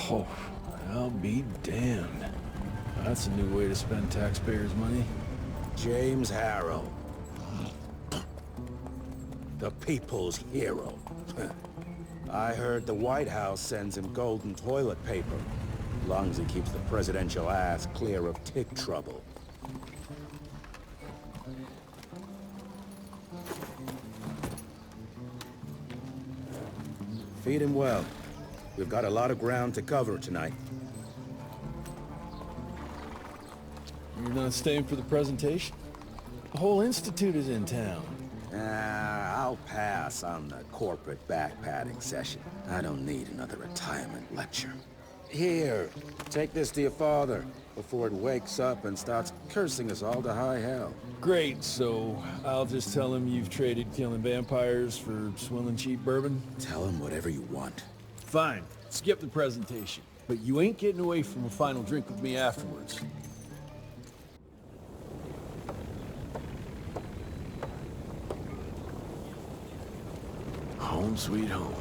Oh, I'll be damned. That's a new way to spend taxpayers' money. James Harrow. The people's hero. I heard the White House sends him golden toilet paper. As long as he keeps the presidential ass clear of tick trouble. Feed him well. We've got a lot of ground to cover tonight. You're not staying for the presentation? The whole institute is in town. I'll pass on the corporate backpatting session. I don't need another retirement lecture. Here, take this to your father before it wakes up and starts cursing us all to high hell. Great, so I'll just tell him you've traded killing vampires for swilling cheap bourbon? Tell him whatever you want. Fine, skip the presentation. But you ain't getting away from a final drink with me afterwards. Home sweet home.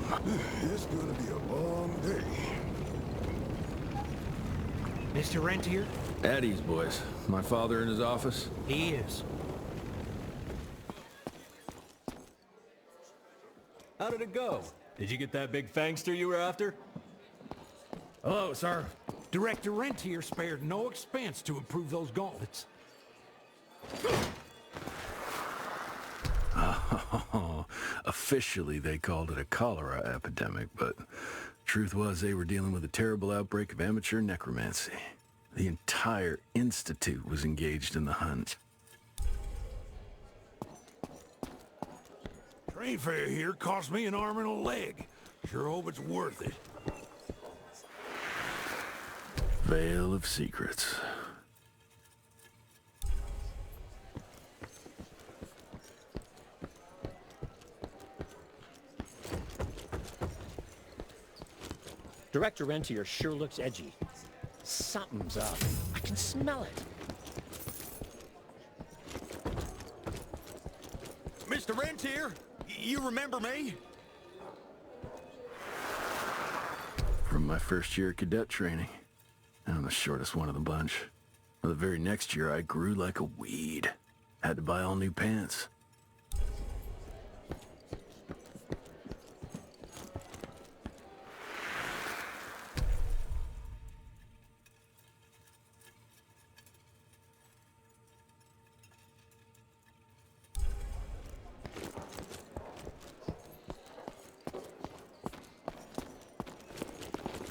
It's gonna be a long day. Mr. Rentier? At ease, boys. My father in his office? He is. How did it go? Did you get that big fangster you were after? Hello, sir. Director Rentier spared no expense to improve those gauntlets. Officially, they called it a cholera epidemic, but truth was they were dealing with a terrible outbreak of amateur necromancy. The entire institute was engaged in the hunt. Train fare here cost me an arm and a leg. Sure hope it's worth it. Veil of secrets. Director Rentier sure looks edgy. Something's up. I can smell it. Mr. Rentier, you remember me? From my first year of cadet training. I'm the shortest one of the bunch. Well, the very next year, I grew like a weed. Had to buy all new pants.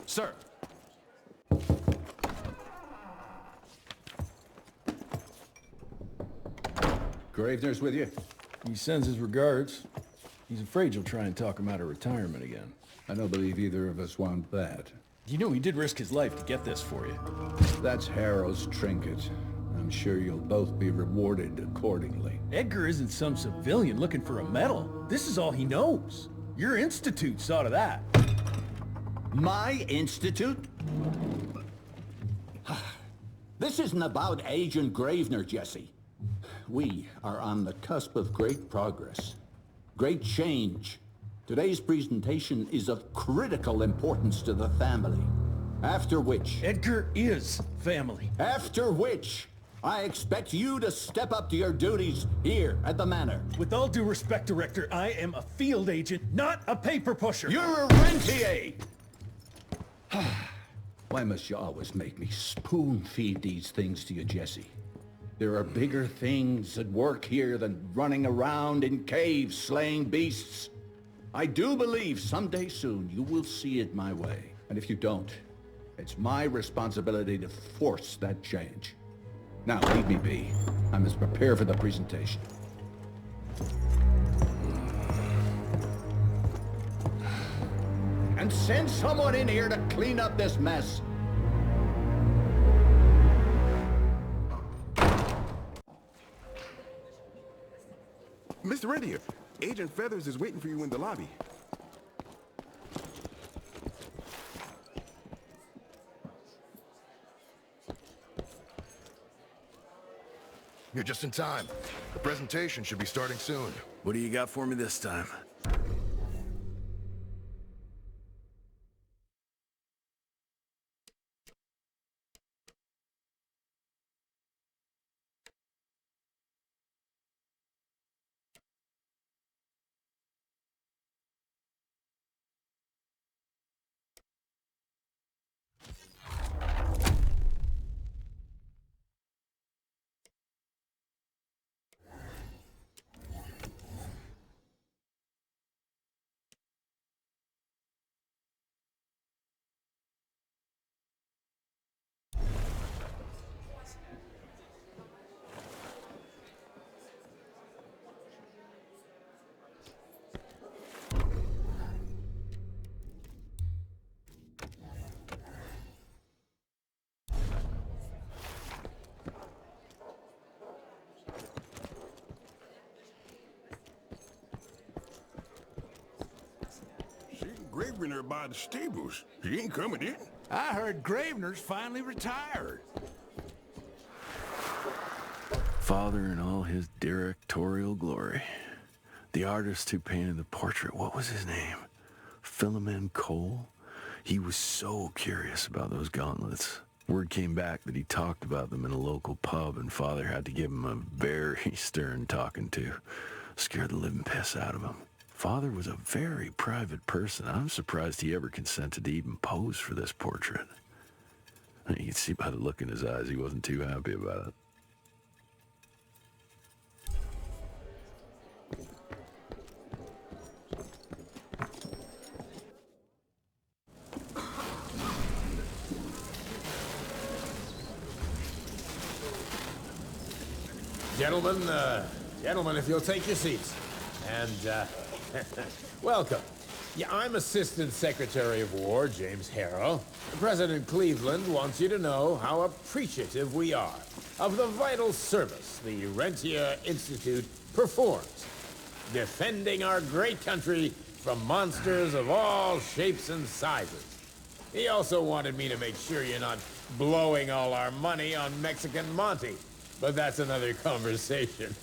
Sir. Gravener's with you? He sends his regards. He's afraid you'll try and talk him out of retirement again. I don't believe either of us want that. You know he did risk his life to get this for you. That's Harrow's trinket. I'm sure you'll both be rewarded accordingly. Edgar isn't some civilian looking for a medal. This is all he knows. Your institute saw to that. My institute? This isn't about Agent Gravener, Jesse. We are on the cusp of great progress, great change. Today's presentation is of critical importance to the family. After which... Edgar is family. After which, I expect you to step up to your duties here at the Manor. With all due respect, Director, I am a field agent, not a paper pusher. You're a rentier! Why must you always make me spoon-feed these things to you, Jesse? There are bigger things at work here than running around in caves slaying beasts. I do believe someday soon you will see it my way. And if you don't, it's my responsibility to force that change. Now, leave me be. I must prepare for the presentation. And send someone in here to clean up this mess. Mr. Rentier, Agent Feathers is waiting for you in the lobby. You're just in time. The presentation should be starting soon. What do you got for me this time? Gravener by the stables. He ain't coming in. I heard Gravener's finally retired. Father in all his directorial glory. The artist who painted the portrait, what was his name? Philemon Cole? He was so curious about those gauntlets. Word came back that he talked about them in a local pub, and Father had to give him a very stern talking to. Scared the living piss out of him. Father was a very private person. I'm surprised he ever consented to even pose for this portrait. You can see by the look in his eyes he wasn't too happy about it. Gentlemen, if you'll take your seats. And, welcome. Yeah, I'm Assistant Secretary of War, James Harrow. President Cleveland wants you to know how appreciative we are of the vital service the Rentier Institute performs, defending our great country from monsters of all shapes and sizes. He also wanted me to make sure you're not blowing all our money on Mexican Monty. But that's another conversation.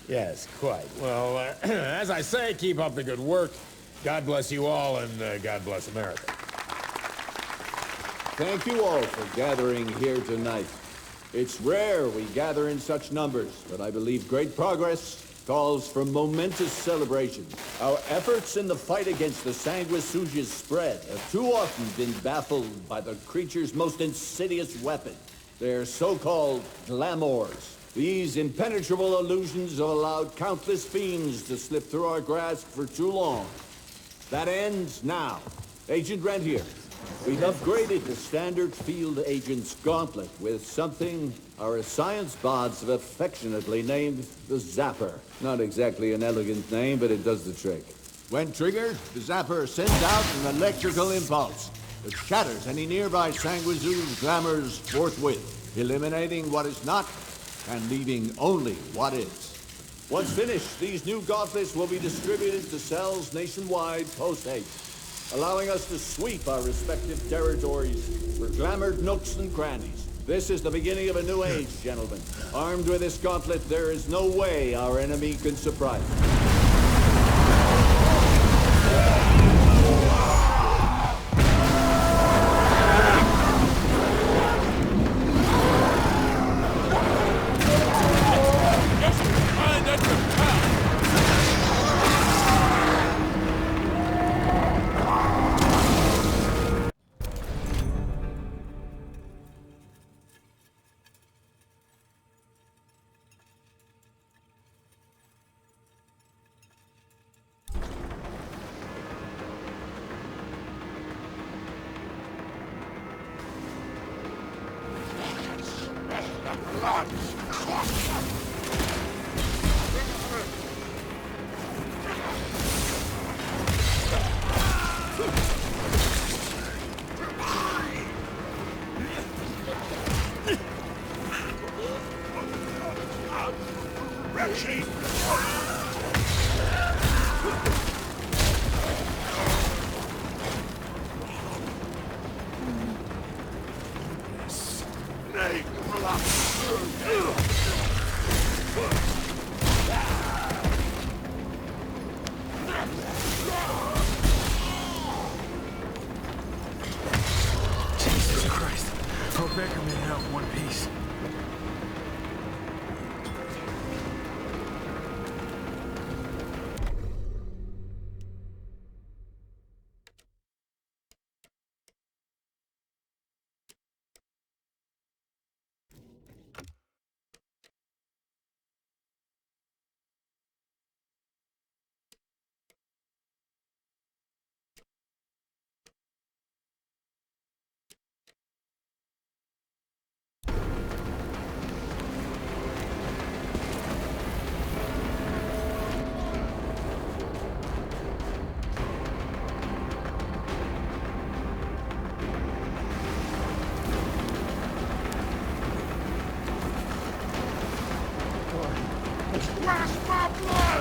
Yes, quite. Well, as I say, keep up the good work. God bless you all, and God bless America. Thank you all for gathering here tonight. It's rare we gather in such numbers, but I believe great progress calls for momentous celebration. Our efforts in the fight against the sanguisuga's spread have too often been baffled by the creature's most insidious weapon, their so-called glamours. These impenetrable illusions have allowed countless fiends to slip through our grasp for too long. That ends now. Agent Rentier, we've upgraded the standard field agent's gauntlet with something our science bots have affectionately named the Zapper. Not exactly an elegant name, but it does the trick. When triggered, the Zapper sends out an electrical impulse that shatters any nearby sanguisuga's glamours forthwith, eliminating what is not and leaving only what is. Once finished, these new gauntlets will be distributed to cells nationwide post-haste, allowing us to sweep our respective territories for glamored nooks and crannies. This is the beginning of a new age, gentlemen. Armed with this gauntlet, there is no way our enemy can surprise us. Jesus Christ. Poor Baker made it out in one piece. Where's my blood?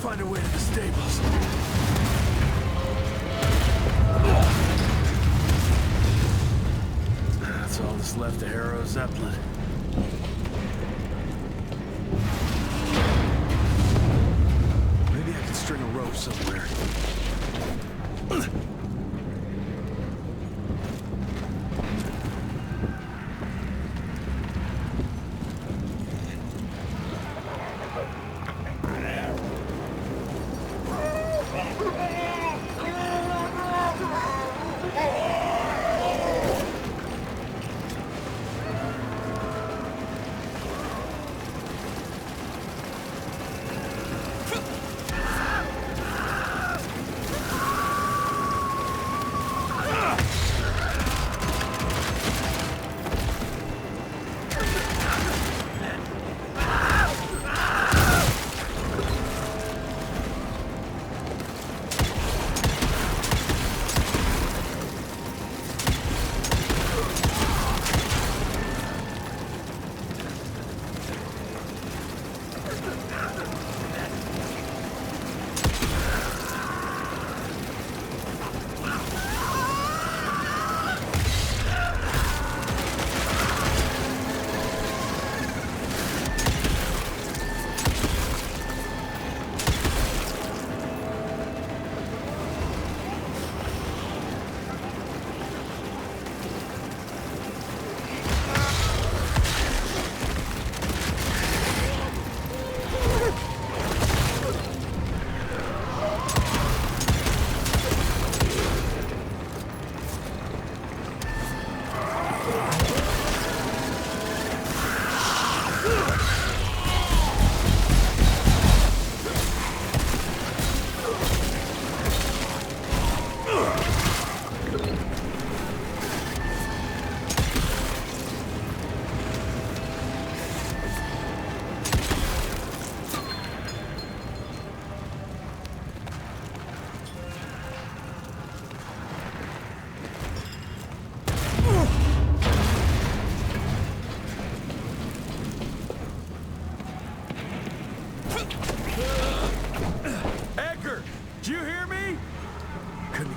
Find a way to the stables. That's all that's left of Harrow Zeppelin. Maybe I can string a rope somewhere.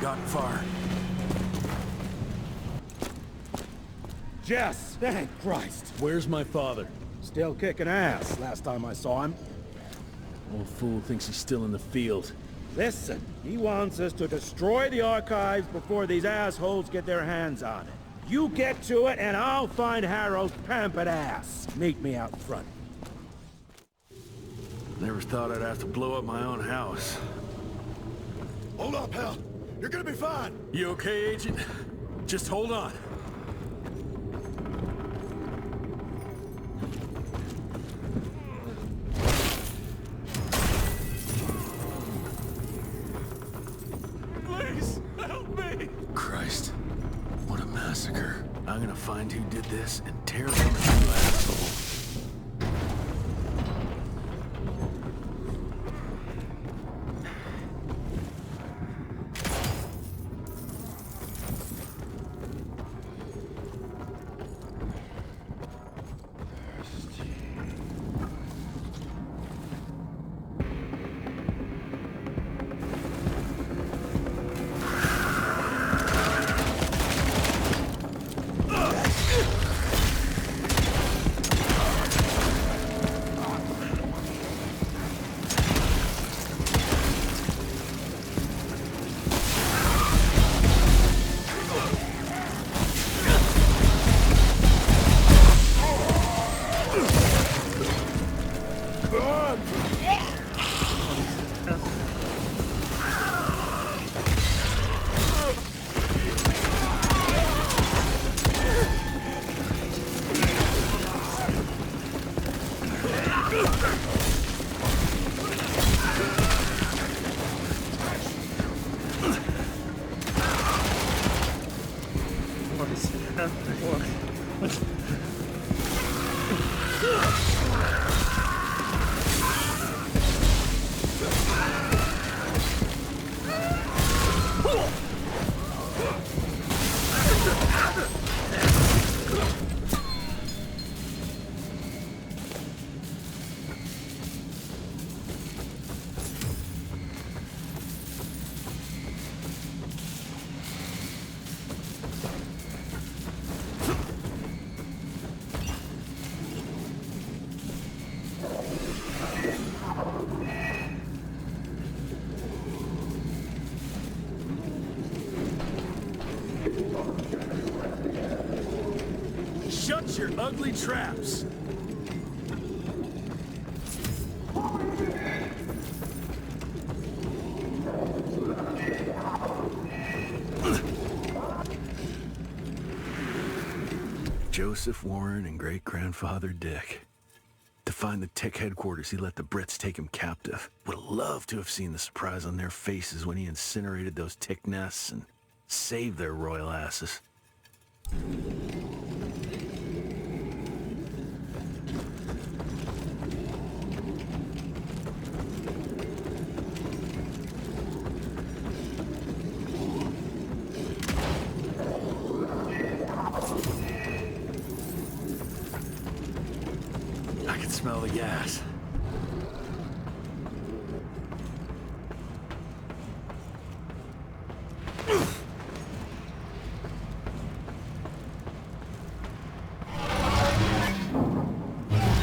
Gotten far. Jess! Thank Christ! Where's my father? Still kicking ass, last time I saw him. Old fool thinks he's still in the field. Listen, he wants us to destroy the archives before these assholes get their hands on it. You get to it, and I'll find Harrow's pampered ass. Meet me out front. Never thought I'd have to blow up my own house. Hold up, pal. You're gonna be fine. You okay, Agent? Just hold on. Please, help me! Christ, what a massacre. I'm gonna find who did this and tear them a new asshole. Shut your ugly traps! Joseph Warren and great-grandfather Dick. To find the Tick headquarters, he let the Brits take him captive. Would have loved to have seen the surprise on their faces when he incinerated those Tick nests and saved their royal asses. I can smell the gas.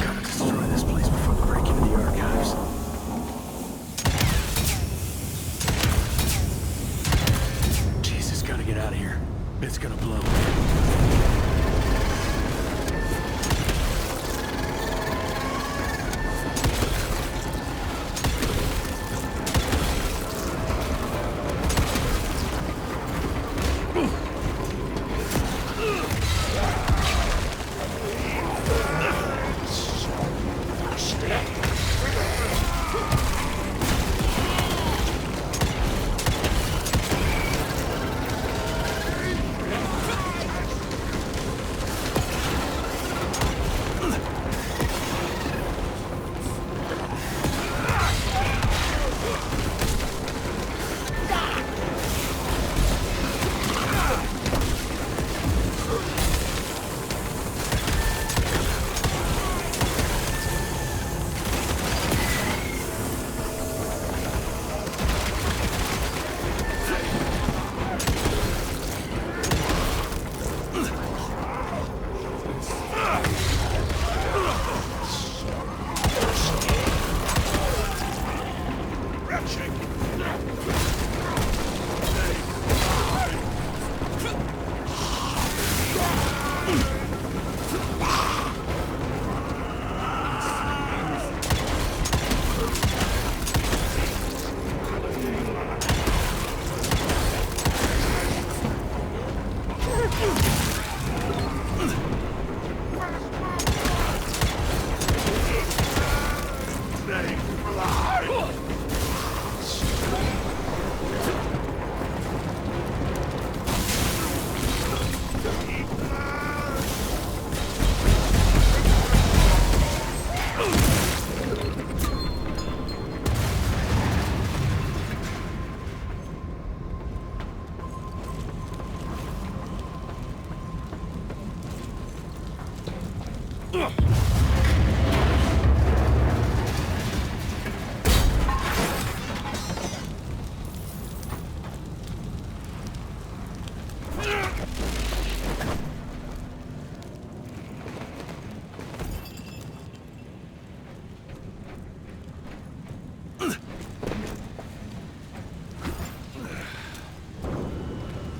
Gotta destroy this place before they break into the archives. Jesus, gotta get out of here. It's gonna blow.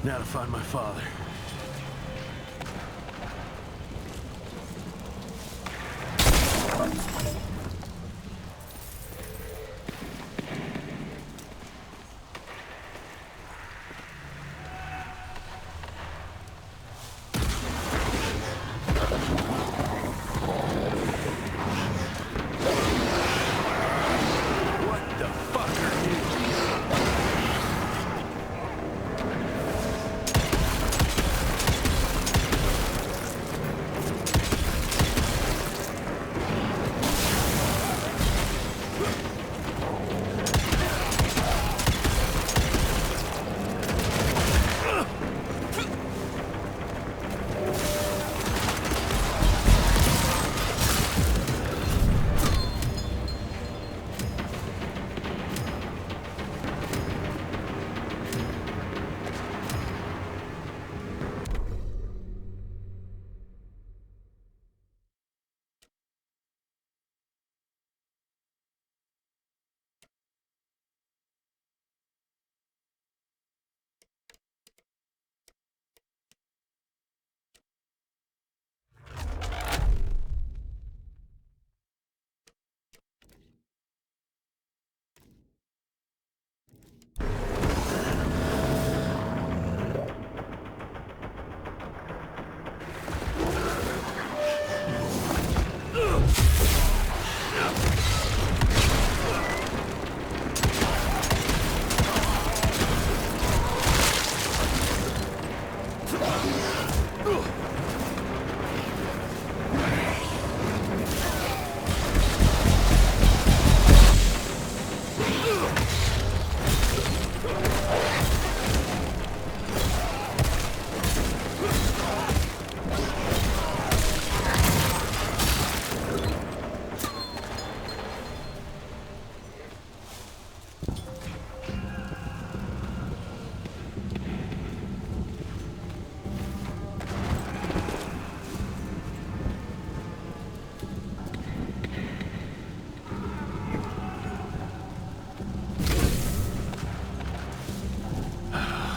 Now to find my father. What the fuck are you?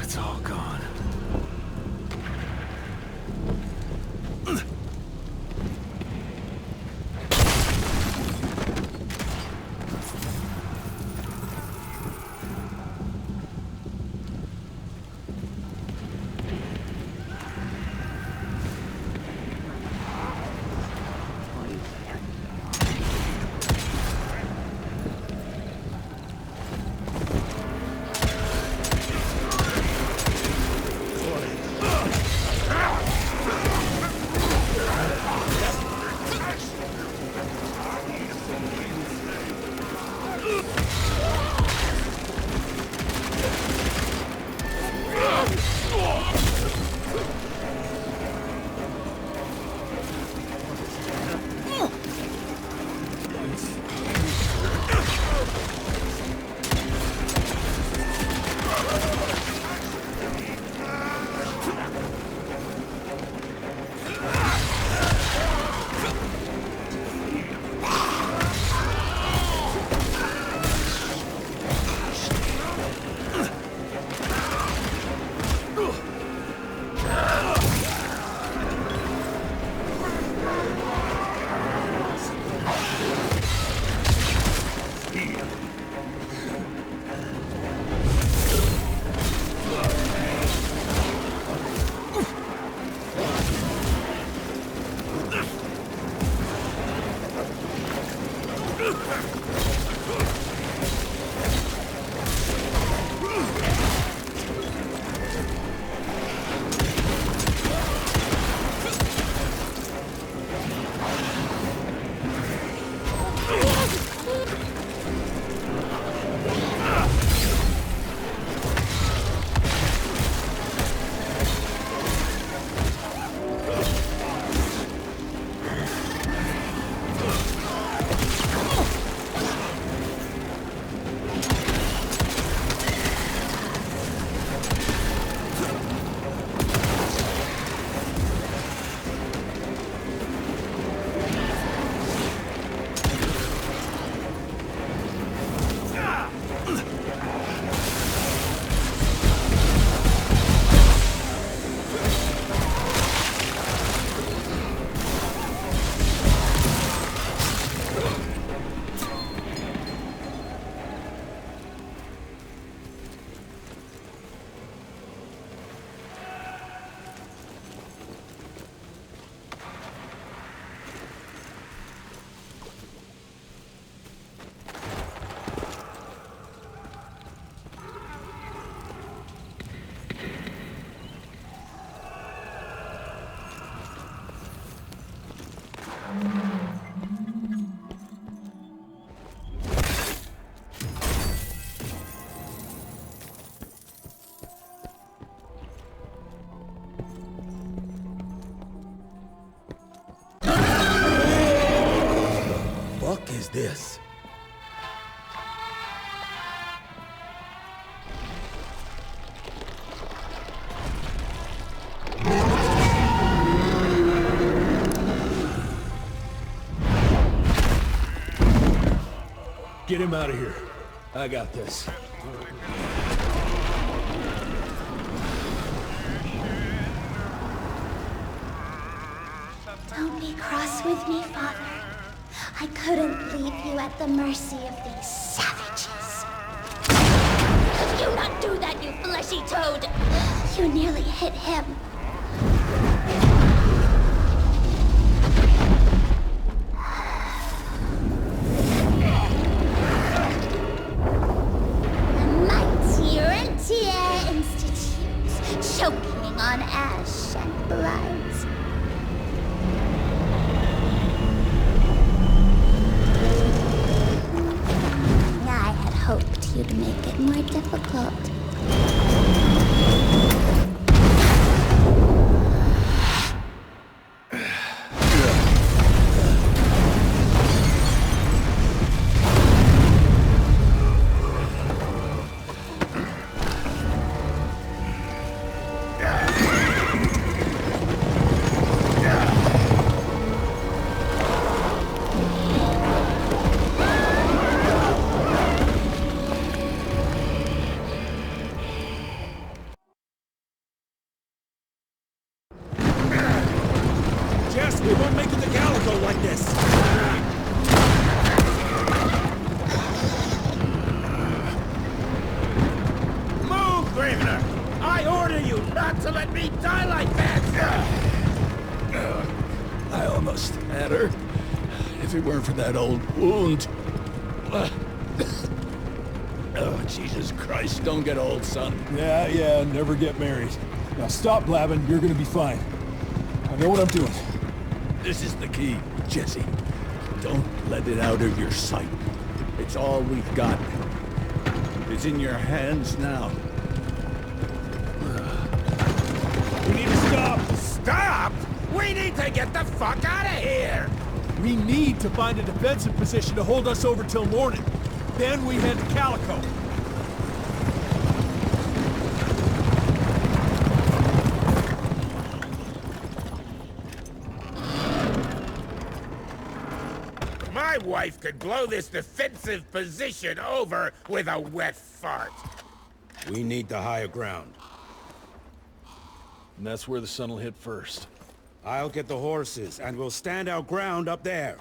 It's all gone. This. Get him out of here. I got this. Don't be cross with me, Father. I couldn't leave you at the mercy of these savages. Could you not do that, you fleshy toad? You nearly hit him. The mighty Rentier Institute, choking running on ash and blood. I had hoped you'd make it more difficult. We won't make it to Calico like this! Move, Gravener! I order you not to let me die like that! I almost had her. If it weren't for that old wound. Oh, Jesus Christ, don't get old, son. Yeah, never get married. Now stop blabbing, you're gonna be fine. I know what I'm doing. This is the key, Jesse. Don't let it out of your sight. It's all we've got. It's in your hands now. We need to stop! Stop?! We need to get the fuck out of here! We need to find a defensive position to hold us over till morning. Then we head to Calico. My wife could blow this defensive position over with a wet fart. We need the higher ground. And that's where the sun will hit first. I'll get the horses, and we'll stand our ground up there.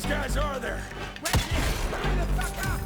guys are there? Hurry the fuck up!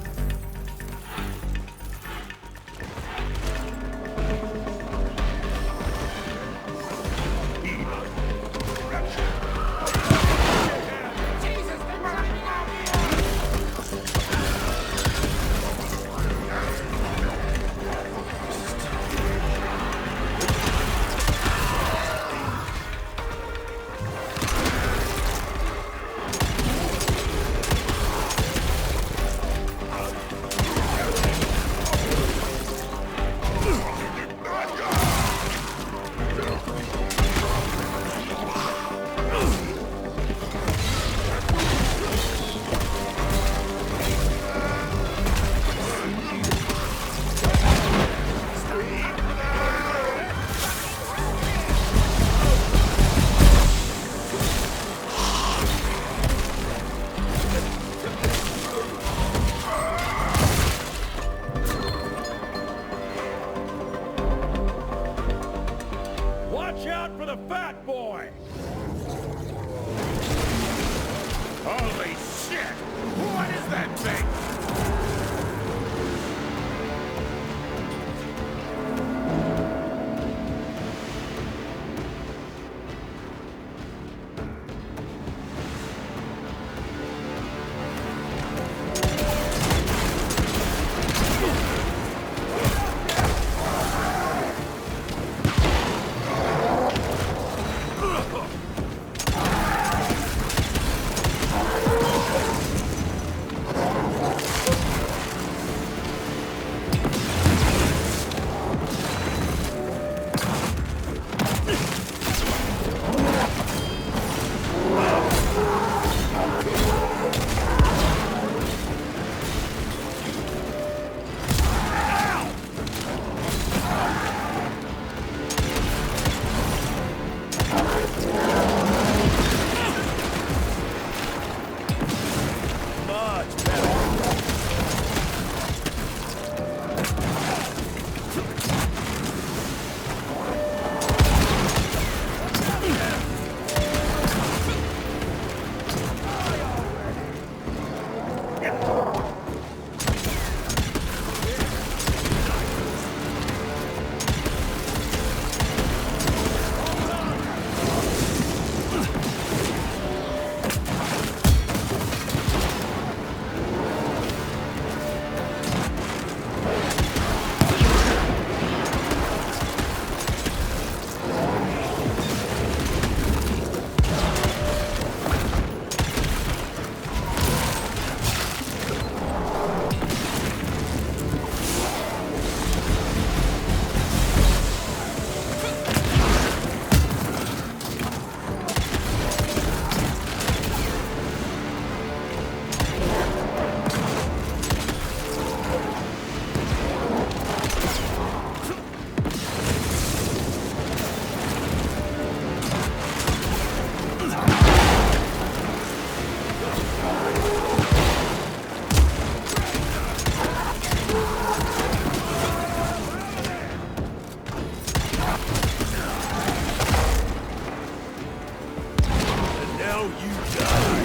Now you die!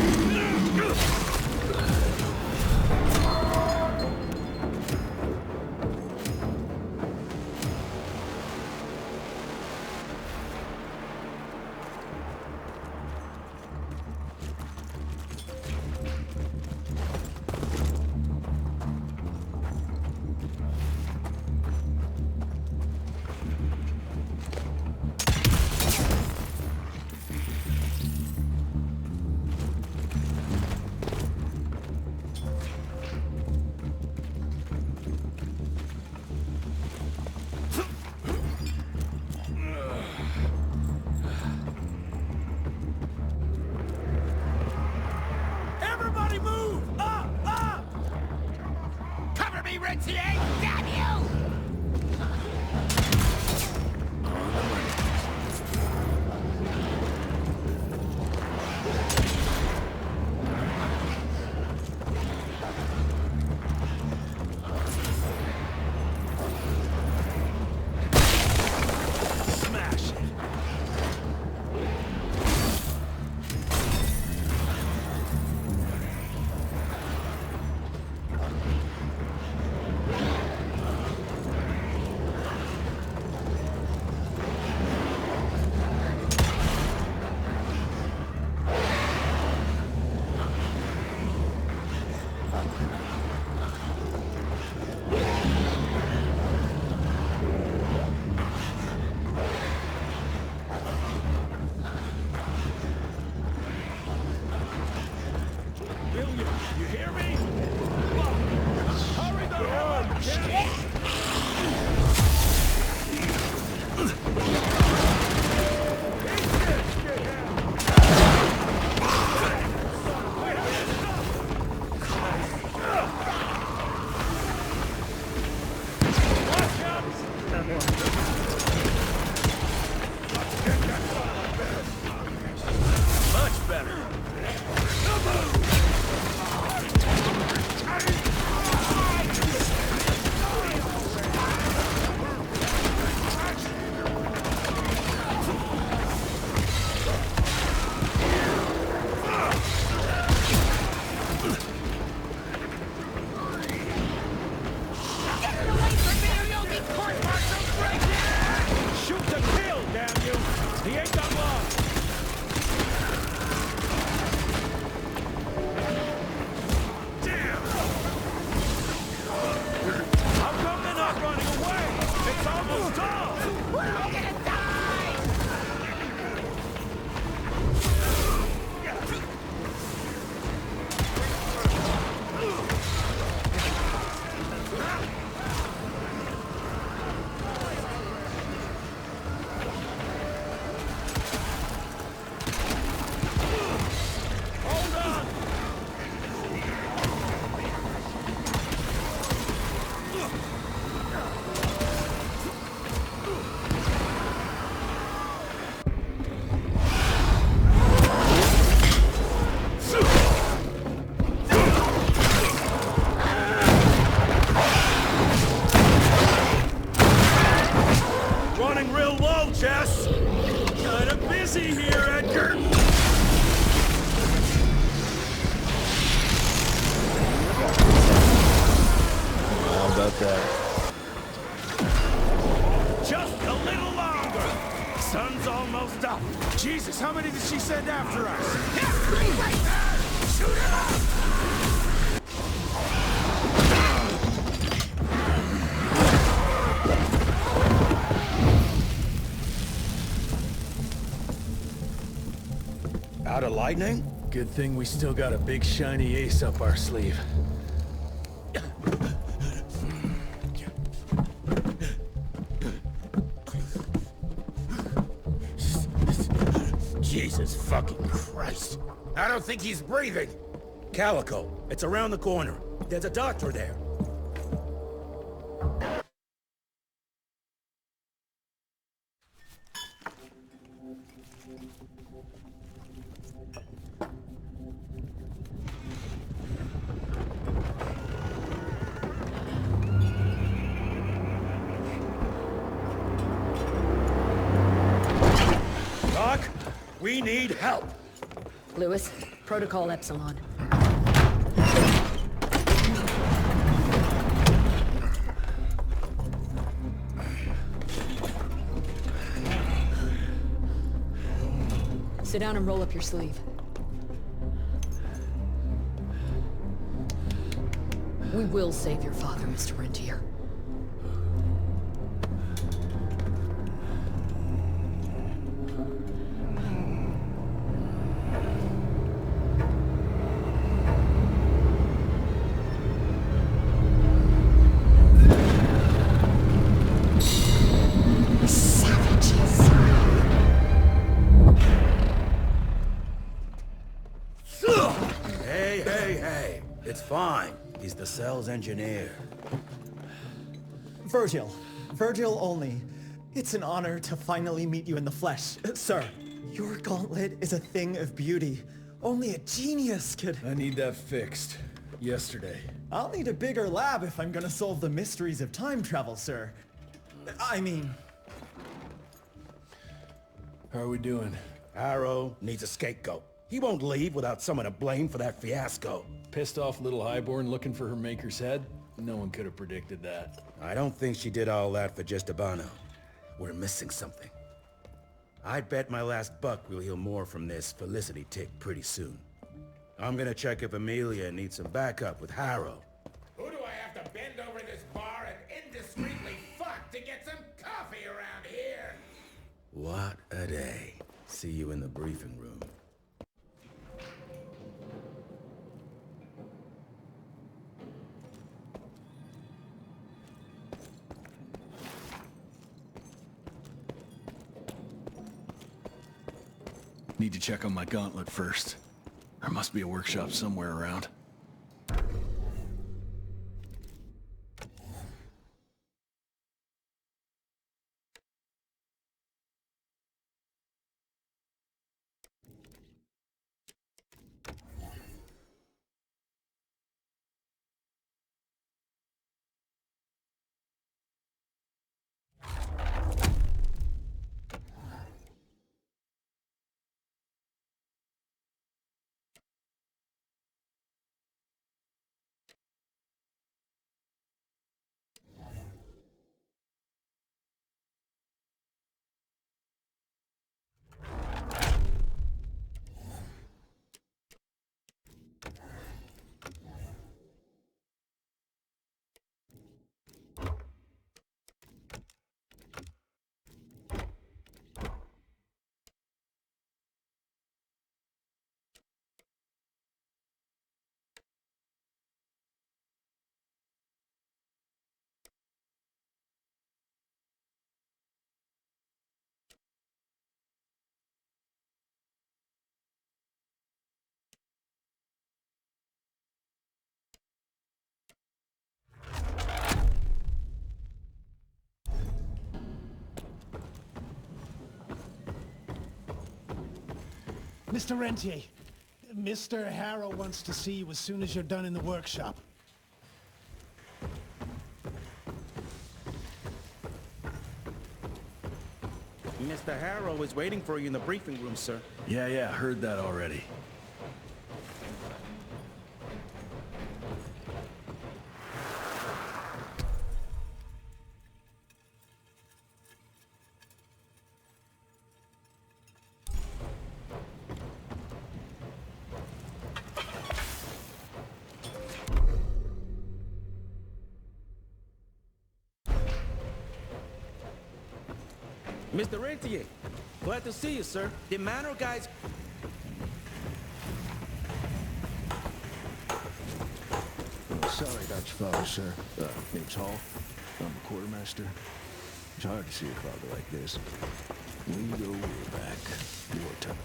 Everybody move! Up! Up! Cover me, Richie! Damn you! Smash it! William, you hear me? Hurry the hell up, kid! Much better. Shoot to kill, damn you! He ain't got long! Damn! How come they're not running away? It's almost done! We're all gonna die! Hold on! Running real low, Jess! Kinda busy here, Edgar! How about that? Just a little longer! Sun's almost up! Jesus, how many did she send after us? Right there! Shoot her up! Out of lightning? Good thing we still got a big shiny ace up our sleeve. Jesus fucking Christ. I don't think he's breathing. Calico, it's around the corner. There's a doctor there. Doc, we need help. Lewis, Protocol Epsilon. Sit down and roll up your sleeve. We will save your father, Mr. Rentier. Hey, it's fine. He's the cell's engineer. Virgil. Virgil only. It's an honor to finally meet you in the flesh. Sir, your gauntlet is a thing of beauty. Only a genius could... I need that fixed. Yesterday. I'll need a bigger lab if I'm gonna solve the mysteries of time travel, sir. I mean... How are we doing? Harrow needs a scapegoat. He won't leave without someone to blame for that fiasco. Pissed off little highborn looking for her maker's head? No one could have predicted that. I don't think she did all that for just Abano. We're missing something. I'd bet my last buck we'll hear more from this Felicity tick pretty soon. I'm gonna check if Amelia needs some backup with Harrow. Who do I have to bend over this bar and indiscreetly fuck to get some coffee around here? What a day. See you in the briefing room. Need to check on my gauntlet first. There must be a workshop somewhere around. Mr. Rentier, Mr. Harrow wants to see you as soon as you're done in the workshop. Mr. Harrow is waiting for you in the briefing room, sir. Yeah, heard that already. Mr. Rentier, glad to see you, sir. The Manor guys... Sorry about your father, sir. Name's Hall. I'm the quartermaster. It's hard to see a father like this. We go way back. Wartime.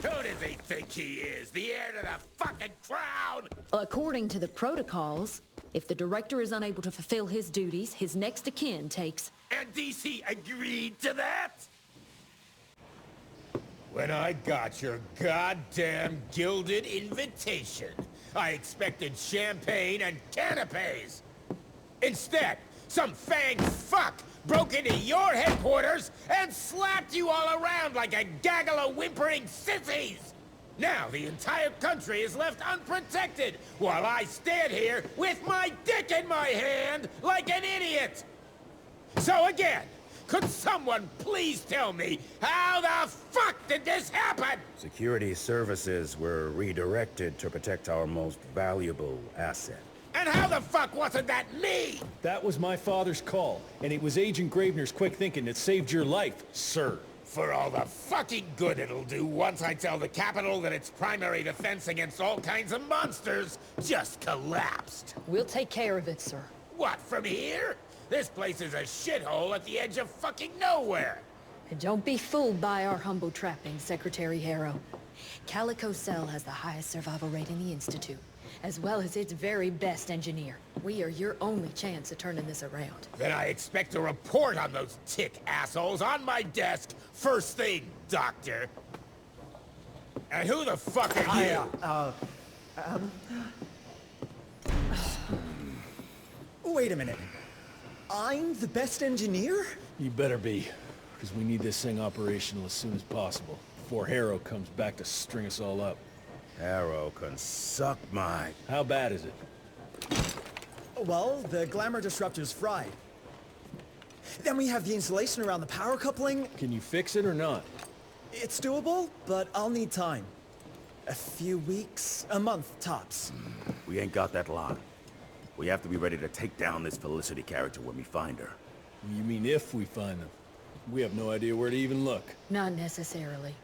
Who does he think he is? The heir to the fucking crown? According to the protocols, if the director is unable to fulfill his duties, his next of kin takes... And DC agreed to that? When I got your goddamn gilded invitation, I expected champagne and canapes. Instead, some fang fuck broke into your headquarters and slapped you all around like a gaggle of whimpering sissies! Now the entire country is left unprotected while I stand here with my dick in my hand like an idiot! So again, could someone please tell me how the fuck did this happen? Security services were redirected to protect our most valuable asset. And how the fuck wasn't that me? That was my father's call, and it was Agent Gravener's quick thinking that saved your life, sir. For all the fucking good it'll do once I tell the Capitol that its primary defense against all kinds of monsters just collapsed. We'll take care of it, sir. What, from here? This place is a shithole at the edge of fucking nowhere. And don't be fooled by our humble trappings, Secretary Harrow. Calico Cell has the highest survival rate in the Institute, as well as its very best engineer. We are your only chance of turning this around. Then I expect a report on those tick assholes on my desk first thing, Doctor. And who the fuck are you? Wait a minute. I'm the best engineer? You better be, because we need this thing operational as soon as possible, before Harrow comes back to string us all up. Harrow can suck my... How bad is it? Well, the glamour disruptor's fried. Then we have the insulation around the power coupling. Can you fix it or not? It's doable, but I'll need time. A few weeks, a month tops. We ain't got that long. We have to be ready to take down this Felicity character when we find her. You mean if we find them? We have no idea where to even look. Not necessarily.